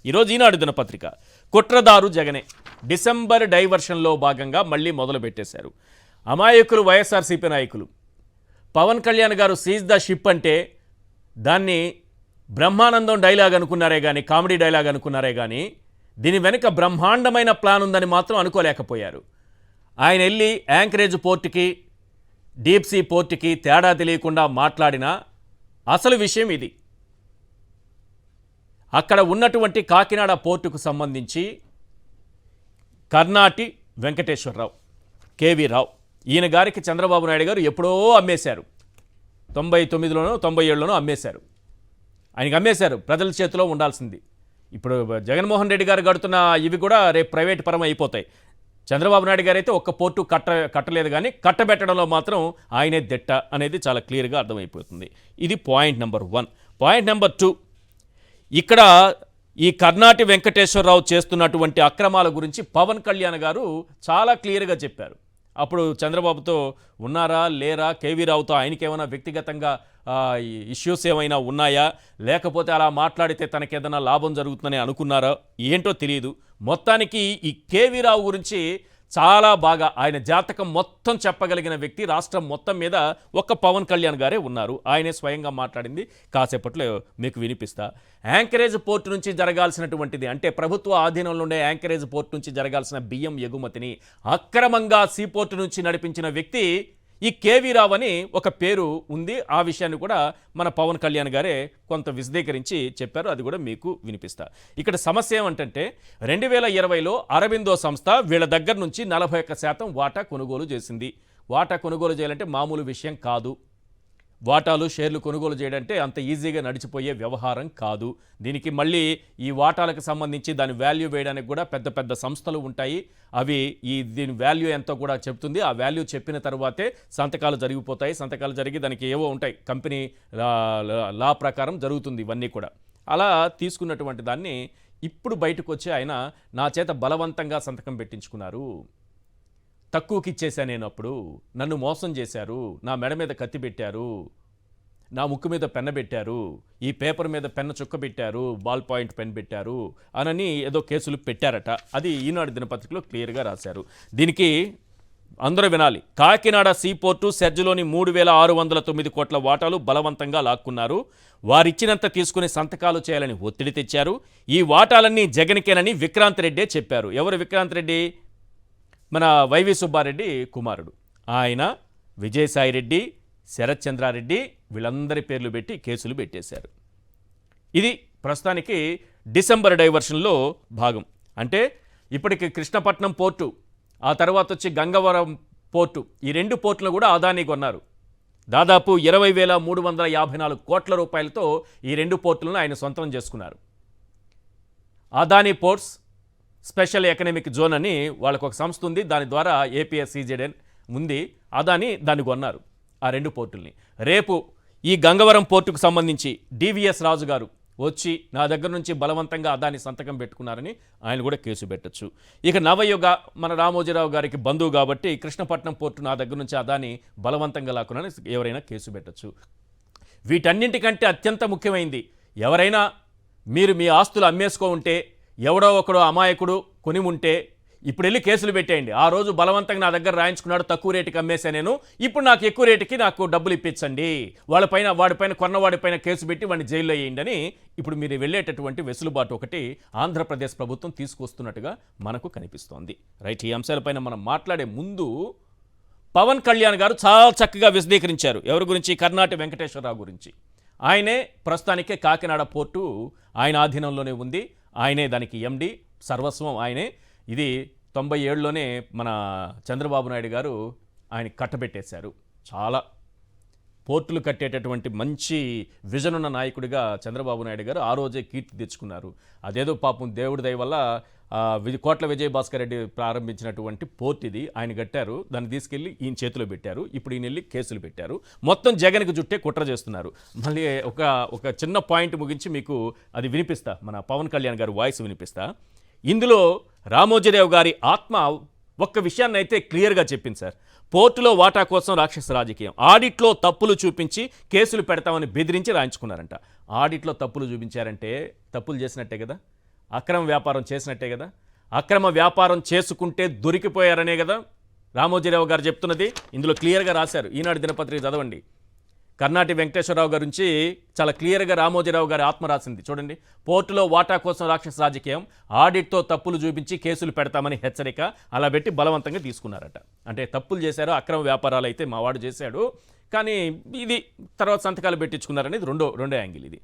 ఈరోజు ఈనాడు దినపత్రిక కుట్రదారు జగనే డిసెంబర్ డైవర్షన్లో భాగంగా మళ్ళీ మొదలు పెట్టేశారు. అమాయకులు వైఎస్ఆర్సీపీ నాయకులు. పవన్ కళ్యాణ్ గారు సీజ్ ద షిప్ అంటే దాన్ని బ్రహ్మానందం డైలాగ్ అనుకున్నారే కానీ, కామెడీ డైలాగ్ అనుకున్నారే కానీ, దీని వెనుక బ్రహ్మాండమైన ప్లాన్ ఉందని మాత్రం అనుకోలేకపోయారు. ఆయన వెళ్ళి యాంకరేజ్ పోర్టుకి, డీప్ సీ పోర్టుకి తేడా తెలియకుండా మాట్లాడిన అసలు విషయం ఇది. అక్కడ ఉన్నటువంటి కాకినాడ పోర్టుకు సంబంధించి కర్నాటి వెంకటేశ్వరరావు, కేవీ రావు, ఈయన గారికి చంద్రబాబు నాయుడు గారు ఎప్పుడో అమ్మేశారు. 99లోనో 97లోనో అమ్మేశారు. ఆయనకి అమ్మేశారు, ప్రజల చేతిలో ఉండాల్సింది. ఇప్పుడు జగన్మోహన్ రెడ్డి గారు కడుతున్న ఇవి కూడా రేపు ప్రైవేట్ పరం అయిపోతాయి. చంద్రబాబు నాయుడు గారు అయితే ఒక్క పోర్టు కట్టలేదు, కానీ కట్టబెట్టడంలో మాత్రం ఆయనే దిట్ట అనేది చాలా క్లియర్గా అర్థమైపోతుంది. ఇది పాయింట్ నెంబర్ 1. పాయింట్ నెంబర్ 2, ఇక్కడ ఈ కర్నాటి వెంకటేశ్వరరావు చేస్తున్నటువంటి అక్రమాల గురించి పవన్ కళ్యాణ్ గారు చాలా క్లియర్గా చెప్పారు. అప్పుడు చంద్రబాబుతో ఉన్నారా లేరా, కేవీ రావుతో ఆయనకి ఏమైనా వ్యక్తిగతంగా ఇష్యూస్ ఏమైనా ఉన్నాయా, లేకపోతే అలా మాట్లాడితే తనకేదైనా లాభం జరుగుతుందని అనుకున్నారా, ఏంటో తెలియదు. మొత్తానికి ఈ కేవీ రావు గురించి చాలా బాగా ఆయన జాతకం మొత్తం చెప్పగలిగిన వ్యక్తి రాష్ట్రం మొత్తం మీద ఒక్క పవన్ కళ్యాణ్ గారే ఉన్నారు. ఆయనే స్వయంగా మాట్లాడింది కాసేపట్లో మీకు వినిపిస్తా. యాంకరేజ్ పోర్టు నుంచి జరగాల్సినటువంటిది, అంటే ప్రభుత్వ ఆధీనంలో ఉండే యాంకరేజ్ పోర్టు నుంచి జరగాల్సిన బియ్యం ఎగుమతిని అక్రమంగా సీపోర్టు నుంచి నడిపించిన వ్యక్తి ఈ కేవీ రావు అని ఒక పేరు ఉంది. ఆ విషయాన్ని కూడా మన పవన్ కళ్యాణ్ గారే కొంత విశదీకరించి చెప్పారు. అది కూడా మీకు వినిపిస్తా. ఇక్కడ సమస్య ఏమంటే 2020లో అరబిందో సంస్థ వీళ్ళ దగ్గర నుంచి 41% వాటా కొనుగోలు చేసింది. వాటా కొనుగోలు చేయాలంటే మామూలు విషయం కాదు. వాటాలు షేర్లు కొనుగోలు చేయడంటే అంత ఈజీగా నడిచిపోయే వ్యవహారం కాదు. దీనికి మళ్ళీ ఈ వాటాలకు సంబంధించి దాని వాల్యూ వేయడానికి కూడా పెద్ద పెద్ద సంస్థలు ఉంటాయి. అవి దీని వాల్యూ ఎంతో కూడా చెప్తుంది. ఆ వాల్యూ చెప్పిన తర్వాతే సంతకాలు జరిగిపోతాయి. సంతకాలు జరిగి దానికి ఏవో ఉంటాయి, కంపెనీ లా ప్రకారం జరుగుతుంది ఇవన్నీ కూడా. అలా తీసుకున్నటువంటి దాన్ని ఇప్పుడు బయటకు వచ్చి ఆయన నా చేత బలవంతంగా సంతకం పెట్టించుకున్నారు, తక్కువకి ఇచ్చేసా, నేను అప్పుడు నన్ను మోసం చేశారు, నా మెడ మీద కత్తి పెట్టారు, నా ముక్కు మీద పెన్న పెట్టారు, ఈ పేపర్ మీద పెన్న చుక్క పెట్టారు, బాల్ పాయింట్ పెన్ పెట్టారు అనని ఏదో కేసులు పెట్టారట. అది ఈనాడు దినపత్రికలో క్లియర్గా రాశారు. దీనికి అందరూ వినాలి. కాకినాడ సీపోర్టు సెర్జ్లోని 3,609 కోట్ల వాటాలు బలవంతంగా లాక్కున్నారు. వారిచ్చినంత తీసుకుని సంతకాలు చేయాలని ఒత్తిడి తెచ్చారు. ఈ వాటాలన్నీ జగన్కేనని విక్రాంత్ రెడ్డే చెప్పారు. ఎవరు విక్రాంత్ రెడ్డి? మన వైవి సుబ్బారెడ్డి కుమారుడు. ఆయన, విజయసాయిరెడ్డి, శరత్ చంద్రారెడ్డి వీళ్ళందరి పేర్లు పెట్టి కేసులు పెట్టేశారు. ఇది ప్రస్తుతానికి డిసెంబర్ డైవర్షన్లో భాగం. అంటే ఇప్పటికి కృష్ణపట్నం పోర్టు, ఆ తర్వాత వచ్చి గంగవరం పోర్టు, ఈ 2 పోర్టులు కూడా అదానీ కొన్నారు. దాదాపు 20,354 కోట్ల రూపాయలతో ఈ 2 పోర్టులను ఆయన సొంతం చేసుకున్నారు. Adani ports special economic zone అని వాళ్ళకు ఒక సంస్థ ఉంది. దాని ద్వారా ఏపీఎస్సీజెడ్ ఉంది. అదాని దాన్ని కొన్నారు ఆ 2 పోర్టుల్ని. రేపు ఈ గంగవరం పోర్టుకు సంబంధించి డివిఎస్ రాజు గారు వచ్చి నా దగ్గర నుంచి బలవంతంగా అదాని సంతకం పెట్టుకున్నారని ఆయన కూడా కేసు పెట్టచ్చు. ఇక నవయుగ మన రామోజీరావు గారికి బంధువు కాబట్టి కృష్ణపట్నం పోర్టు నా దగ్గర నుంచి అదాని బలవంతంగా లాక్కున్నారని ఎవరైనా కేసు పెట్టచ్చు. వీటన్నింటికంటే అత్యంత ముఖ్యమైనది, ఎవరైనా మీరు మీ ఆస్తులు అమ్మేసుకో ఉంటే, ఎవడో ఒకడో అమాయకుడు కొని ఉంటే ఇప్పుడు వెళ్ళి కేసులు పెట్టేయండి. ఆ రోజు బలవంతంగా నా దగ్గర రాయించుకున్నాడు, తక్కువ రేటుకి అమ్మేసా నేను, ఇప్పుడు నాకు ఎక్కువ రేటుకి నాకు డబ్బులు ఇప్పించండి, వాడిపైన కొన్నవాడిపైన కేసు పెట్టి వాడిని జైల్లో వేయండి అని ఇప్పుడు మీరు వెళ్ళేటటువంటి వెసులుబాటు ఒకటి ఆంధ్రప్రదేశ్ ప్రభుత్వం తీసుకొస్తున్నట్టుగా మనకు కనిపిస్తోంది. రైట్, ఈ అంశాలపైన మనం మాట్లాడే ముందు పవన్ కళ్యాణ్ గారు చాలా చక్కగా విశదీకరించారు. ఎవరి గురించి? కర్నాటి వెంకటేశ్వరరావు గురించి. ఆయనే ప్రస్తుతానికే కాకినాడ పోర్టు ఆయన ఆధీనంలోనే ఉంది. ఆయనే దానికి ఎండి, సర్వస్వం ఆయనే. ఇది 97లోనే మన చంద్రబాబు నాయుడు గారు ఆయన కట్టబెట్టేశారు. చాలా పోర్టులు కట్టేటటువంటి మంచి విజన్ ఉన్న నాయకుడిగా చంద్రబాబు నాయుడు గారు ఆ రోజే కీర్తి తెచ్చుకున్నారు. అదేదో పాపం దేవుడి దయ వల్ల కోట్ల విజయభాస్కర్ రెడ్డి ప్రారంభించినటువంటి పోర్ట్ ఇది, ఆయన కట్టారు. దాన్ని తీసుకెళ్ళి ఈయన చేతిలో పెట్టారు. ఇప్పుడు ఈయన వెళ్ళి కేసులు పెట్టారు. మొత్తం జగన్కి జుట్టే కుట్ర చేస్తున్నారు. మళ్ళీ ఒక చిన్న పాయింట్ ముగించి మీకు అది వినిపిస్తా, మన పవన్ కళ్యాణ్ గారి వాయిస్ వినిపిస్తా. ఇందులో రామోజీరావు గారి ఆత్మ ఒక్క విషయాన్ని అయితే క్లియర్గా చెప్పింది సార్. పోర్టులో వాటా కోసం రాక్షస రాజకీయం, ఆడిట్లో తప్పులు చూపించి కేసులు పెడతామని బెదిరించి రాయించుకున్నారంట. ఆడిట్లో తప్పులు చూపించారంటే తప్పులు చేసినట్టే కదా. అక్రమ వ్యాపారం చేసినట్టే కదా. అక్రమ వ్యాపారం చేసుకుంటే దొరికిపోయారనే కదా రామోజీరావు గారు చెప్తున్నది. ఇందులో క్లియర్గా రాశారు, ఈనాడు దినపత్రిక చదవండి. కర్ణాటి వెంకటేశ్వరరావు గారి నుంచి చాలా క్లియర్గా రామోజీరావు గారి ఆత్మ రాసింది చూడండి. పోర్టులో వాటా కోసం రాక్షస రాజకీయం, ఆడిట్తో తప్పులు చూపించి కేసులు పెడతామని హెచ్చరిక, అలా పెట్టి బలవంతంగా తీసుకున్నారట. అంటే తప్పులు చేశారు, అక్రమ వ్యాపారాలు అయితే మావాడు చేశాడు, కానీ ఇది తర్వాత సంతకాలు పెట్టించుకున్నారనేది రెండో యాంగిల్ ఇది.